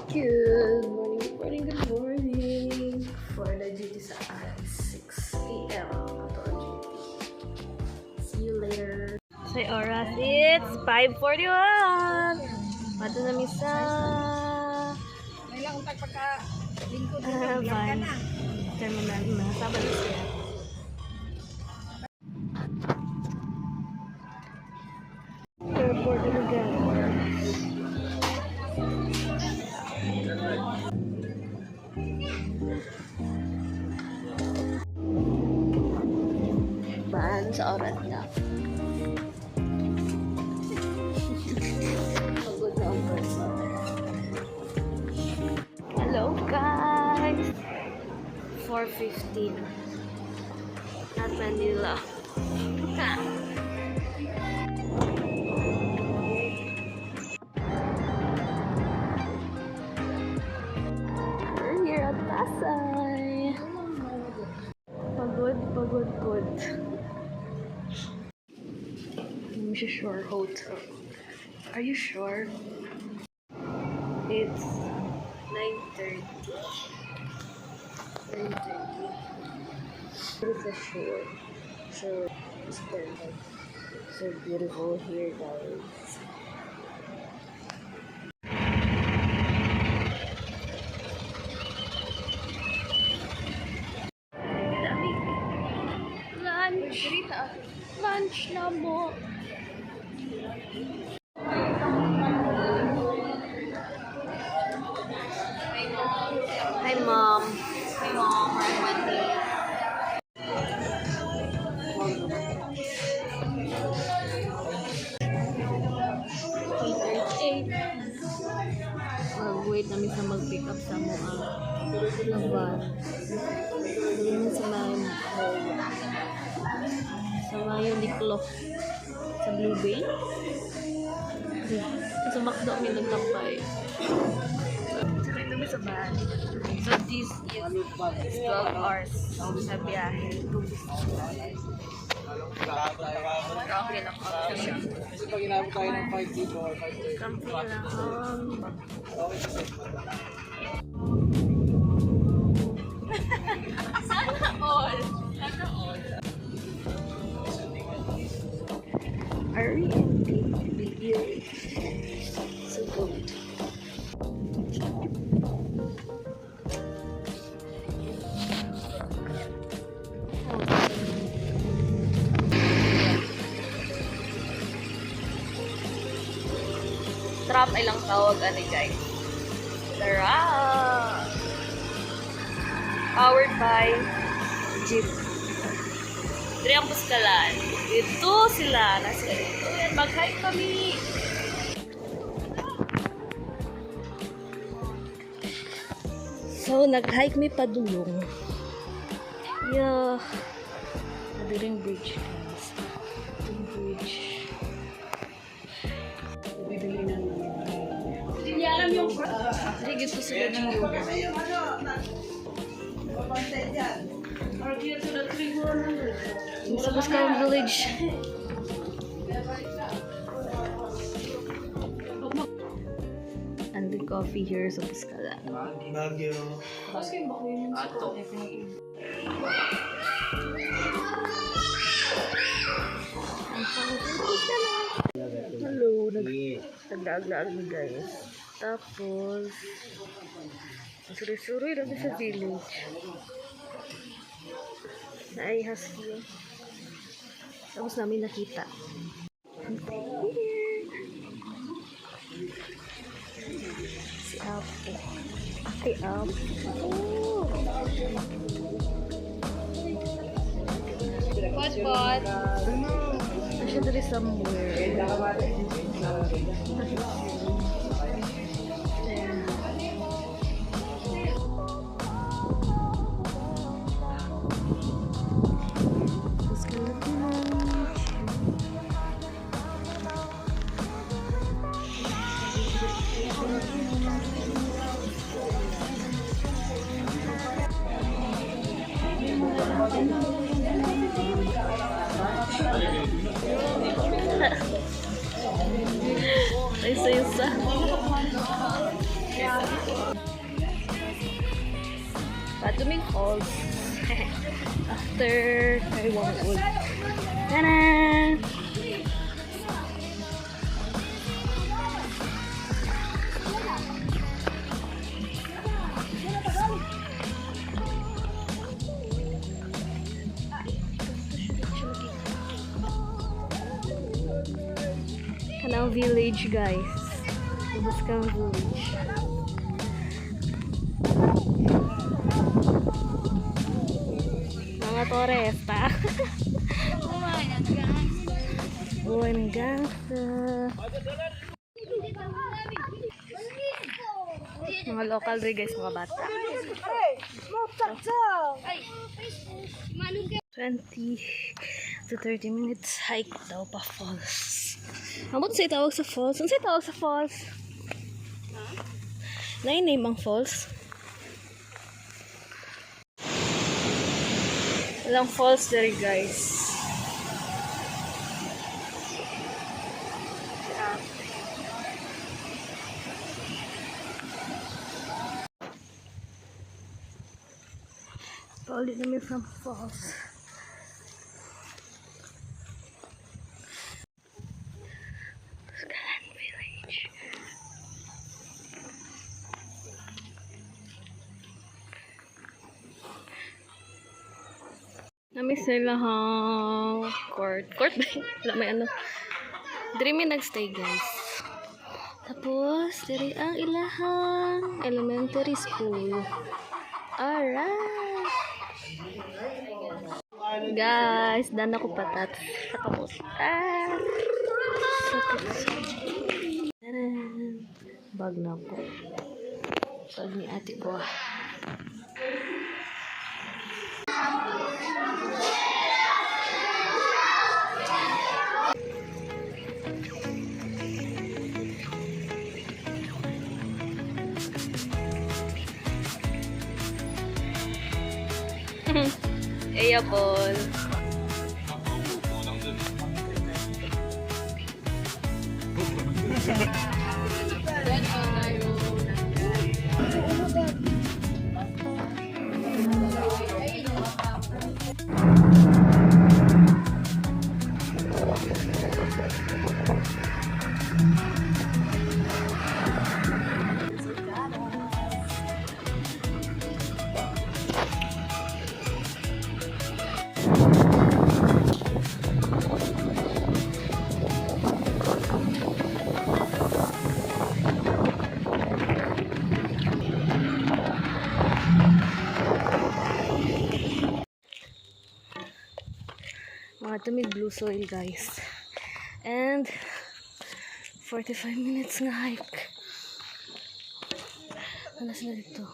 Good morning, good morning. For the duty sa 6 a.m. Ito ang duty. See you later. Sa oras, it's 5:41. Mato na misa. May lang untag pagka-lingkod dito. Bilang ka Fine. na. Terminal na. Sabal siya. Airport na lugar. Baan sa oras na. Pagod na ang person. Hello guys! 4:15 at Manila. We're here at Pasay. Pagod. I'm sure hotel. Are you sure? It's 9:30. 9:30. It's a shore. So it's perfect. So beautiful here, guys. Lunch na mo. Hi, Mom. Hi, Mom. I'm Wendy. Wait namin sa mag-pick up sa mga na van. Dito sa Mayo Diklo sa Blue Bay. Sa McDo kami nagtampay. Sakay kami sa van. So this is 12 hours sa biyahe. Okay lang ako siya. Pag inabot tayo ng 5 dito or 5 Kampi lang. Sana all. Are we in the video? So good. Trap ay lang tawag ani guys. Tara! Powered by Jeep. Dito ang Puskalan. Ito sila. Nasa ito. Mag-hike kami. So, nag-hike mi padulong. Yeah. Nadiring bridge, guys. Yung bridge. Hindi niya alam yung... Hindi gusto sila ng yoga. Sa Puskalan Village. And the coffee here sa Puskalan. Baguio. Hello, nagdaaglaan mi guys. Tapos, suri-suri lang sa village. Ay, husky. Tapos namin nakita. Si Apo. Ay, Apo. Spot. Siya dali somewhere. Isa-isa. Duming Falls. After Taiwan Wood. Tara! Kanang village, guys. Labas kang village. Mga toresta. Buwan gasa. Mga local rin, guys, mga bata. 20 to 30 minutes hike daw pa falls. Amo sa tawag sa falls? Ano sa tawag sa falls? Name ang falls? Walang falls dere, guys. Paulit namin from falls. Skalan Village. Namiss nila hang court. Court ba? Wala may ano. Diri mi nagstay, guys. Tapos, diri ang ilahang elementary school. Alright. Guys, dan ako patat sa kamusta. Bag na ko. Bag ni ate ko. Eyapol. Mga tumig blue soil, guys. And 45 minutes nga hike. Alas na dito.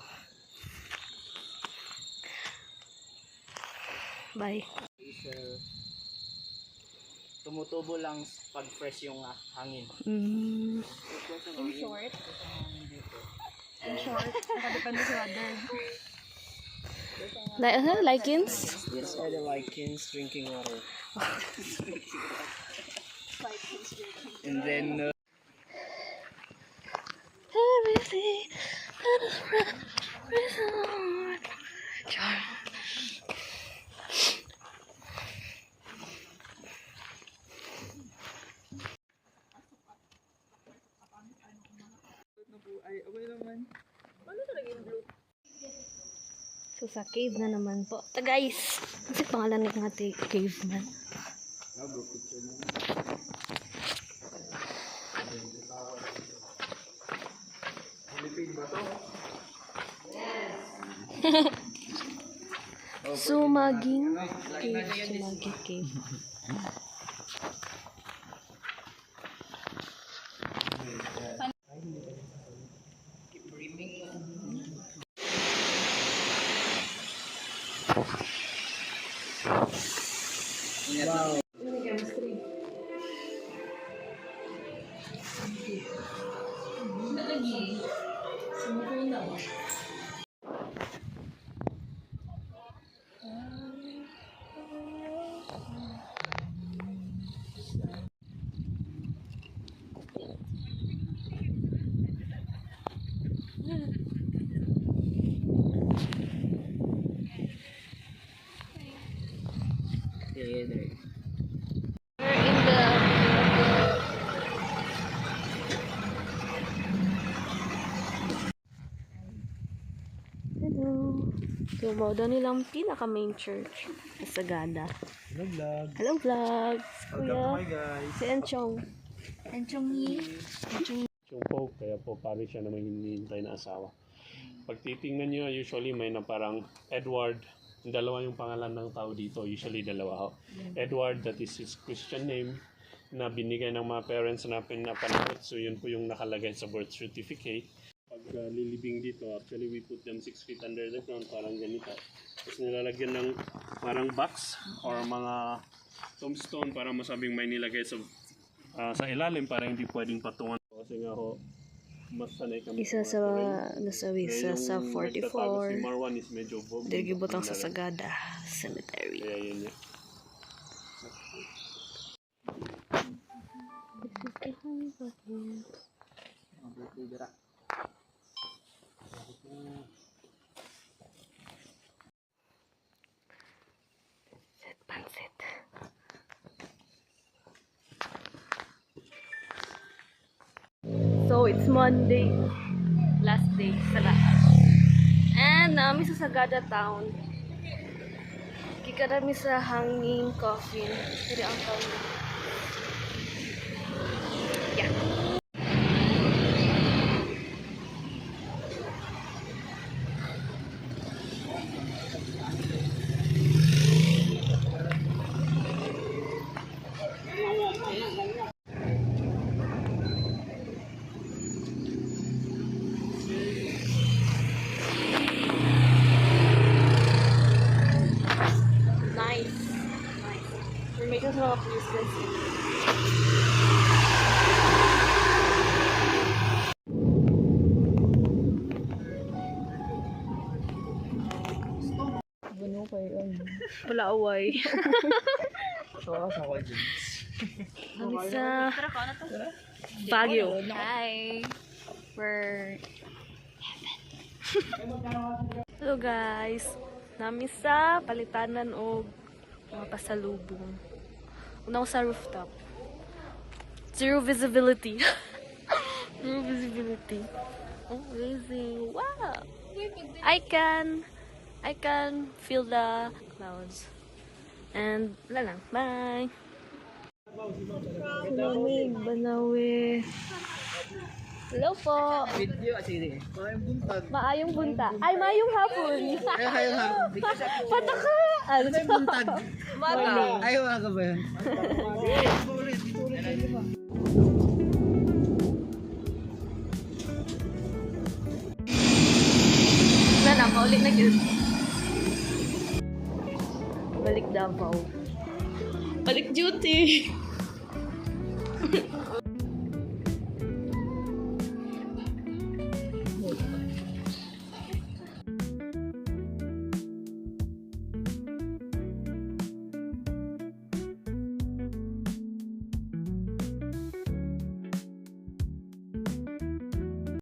Bye. Tumutubo lang pag fresh yung hangin. Mm. In short, nakadepende sa weather. Like, lichens? Yes, are the lichens drinking water. And then Everything that is resort. So sa cave na naman po. Ta guys, kasi pangalan ng ating cave man. Sumaging cave. Sumaging cave. wow. So, mao daw nilang pinaka main church sa Sagada. Hello vlog. Hello vlog! Kuya, guys. si Enchong. Yung Pope, kaya po pare siya naman hinihintay na asawa. Pag titingnan nyo, usually may na parang Edward, dalawa yung pangalan ng tao dito, usually dalawa ho. Edward, that is his Christian name, na binigay ng mga parents na pinapanahot, so yun po yung nakalagay sa birth certificate. Pag lilibing dito, actually we put them 6 feet under the ground, parang ganito. Tapos nilalagyan ng parang box or mga tombstone para masabing may nilagay sa ilalim para hindi pwedeng patungan. Kasi nga ho, mas sanay kami. Isa sa nasawi sa Si 44. Marwan is medyo vogue. Dirigibotang sa Sagada Cemetery. Kaya yun niya. Pansit. So, it's Monday. Last day sa lahat. And namin sa Sagada Town. Kikarami sa hanging coffin. Pero ang town. Yeah. Nice. We're making some of useless. Wala away. Kami sa Baguio. Hi. We're Hello guys. Nami sa palitanan o mga pasalubong. Una ko sa rooftop. Zero visibility. Zero visibility. Oh, amazing. Wow. I can feel the clouds. And wala lang. Bye. Lamig, Banawe. Hello po. Video asiri. Maayong buntag. Maayong bunta. Ay, maayong hapon. Ayong hapon. Pataka! Ano Ay buntag. Morning. Ayaw aga ba yun? Na lang, paulit na yun. Balik Davao. Balik duty.